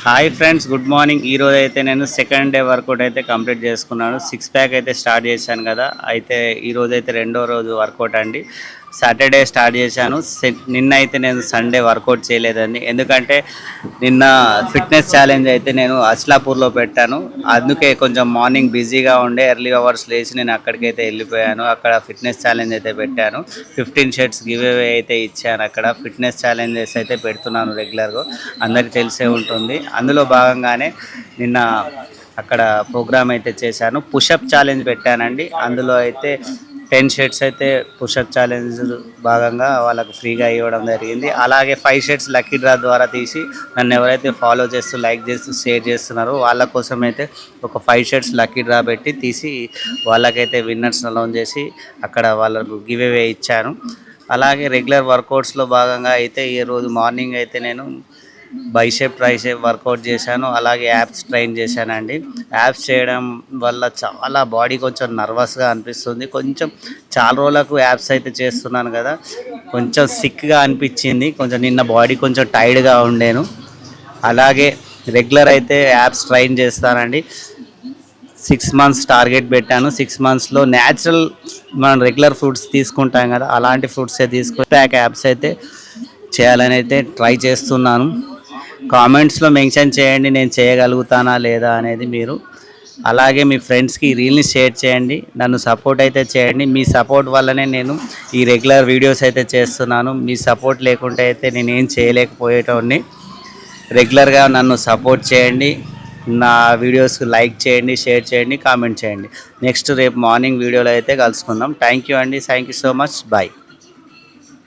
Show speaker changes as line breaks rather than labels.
Hi friends, good morning. ఈరోజు అయితే నేను సెకండ్ డే వర్కౌట్ అయితే కంప్లీట్ చేసుకున్నాను. 6 ప్యాక్ అయితే స్టార్ట్ చేశాను కదా. అయితే ఈరోజు అయితే రెండో రోజు వర్కౌట్ అండి. సాటర్డే స్టార్ట్ చేశాను. నిన్న అయితే నేను సండే వర్కౌట్ చేయలేదండి, ఎందుకంటే నిన్న ఫిట్నెస్ ఛాలెంజ్ అయితే నేను అస్లాపూర్లో పెట్టాను. అందుకే కొంచెం మార్నింగ్ బిజీగా ఉండే ఎర్లీ అవర్స్ లేచి నేను అక్కడికైతే వెళ్ళిపోయాను. అక్కడ ఫిట్నెస్ ఛాలెంజ్ అయితే పెట్టాను. 15 షర్ట్స్ గివ్ అవే అయితే ఇచ్చాను. అక్కడ ఫిట్నెస్ ఛాలెంజెస్ అయితే పెడుతున్నాను రెగ్యులర్గా, అందరికీ తెలిసే ఉంటుంది. అందులో భాగంగానే నిన్న అక్కడ ప్రోగ్రామ్ అయితే చేశాను. పుషప్ ఛాలెంజ్ పెట్టానండి. అందులో అయితే 10 షర్ట్స్ అయితే పుషప్ ఛాలెంజ్ భాగంగా వాళ్ళకు ఫ్రీగా ఇవ్వడం జరిగింది. అలాగే 5 షర్ట్స్ లక్కీ డ్రా ద్వారా తీసి నన్ను ఎవరైతే ఫాలో చేస్తూ లైక్ చేస్తూ షేర్ చేస్తున్నారో వాళ్ళ కోసం అయితే ఒక 5 షర్ట్స్ లక్కీ డ్రా పెట్టి తీసి వాళ్ళకైతే విన్నర్స్ అనౌన్స్ చేసి అక్కడ వాళ్ళకు గివ్ అవే ఇచ్చాను. అలాగే రెగ్యులర్ వర్కౌట్స్లో భాగంగా అయితే ఈరోజు మార్నింగ్ అయితే నేను బైసెప్ ట్రైసెప్ వర్కౌట్ చేశాను. అలాగే యాప్స్ ట్రైన్ చేశానండి. యాప్స్ చేయడం వల్ల చాలా బాడీ కొంచెం నర్వస్గా అనిపిస్తుంది. కొంచెం చాలా రోజులకు యాప్స్ అయితే చేస్తున్నాను కదా, కొంచెం సిక్గా అనిపించింది. కొంచెం నిన్న బాడీ కొంచెం టైర్డ్గా ఉండేను. అలాగే రెగ్యులర్ అయితే యాప్స్ ట్రైన్ చేస్తానండి. 6 మంత్స్ టార్గెట్ పెట్టాను. 6 మంత్స్లో న్యాచురల్ మనం రెగ్యులర్ ఫుడ్స్ తీసుకుంటాం కదా, అలాంటి ఫుడ్సే తీసుకుంటే యాప్స్ అయితే చేయాలని అయితే ట్రై చేస్తున్నాను. కామెంట్స్లో మెన్షన్ చేయండి నేను చేయగలుగుతానా లేదా అనేది మీరు. అలాగే మీ ఫ్రెండ్స్కి రీల్ని షేర్ చేయండి, నన్ను సపోర్ట్ అయితే చేయండి. మీ సపోర్ట్ వల్లనే నేను ఈ రెగ్యులర్ వీడియోస్ అయితే చేస్తున్నాను. మీ సపోర్ట్ లేకుంటే అయితే నేనేం చేయలేకపోయేటోడిని. రెగ్యులర్గా నన్ను సపోర్ట్ చేయండి. నా వీడియోస్కి లైక్ చేయండి, షేర్ చేయండి, కామెంట్ చేయండి. నెక్స్ట్ రేపు మార్నింగ్ వీడియోలో అయితే కలుసుకుందాం. థ్యాంక్ యూ అండి. Thank you so much. Bye.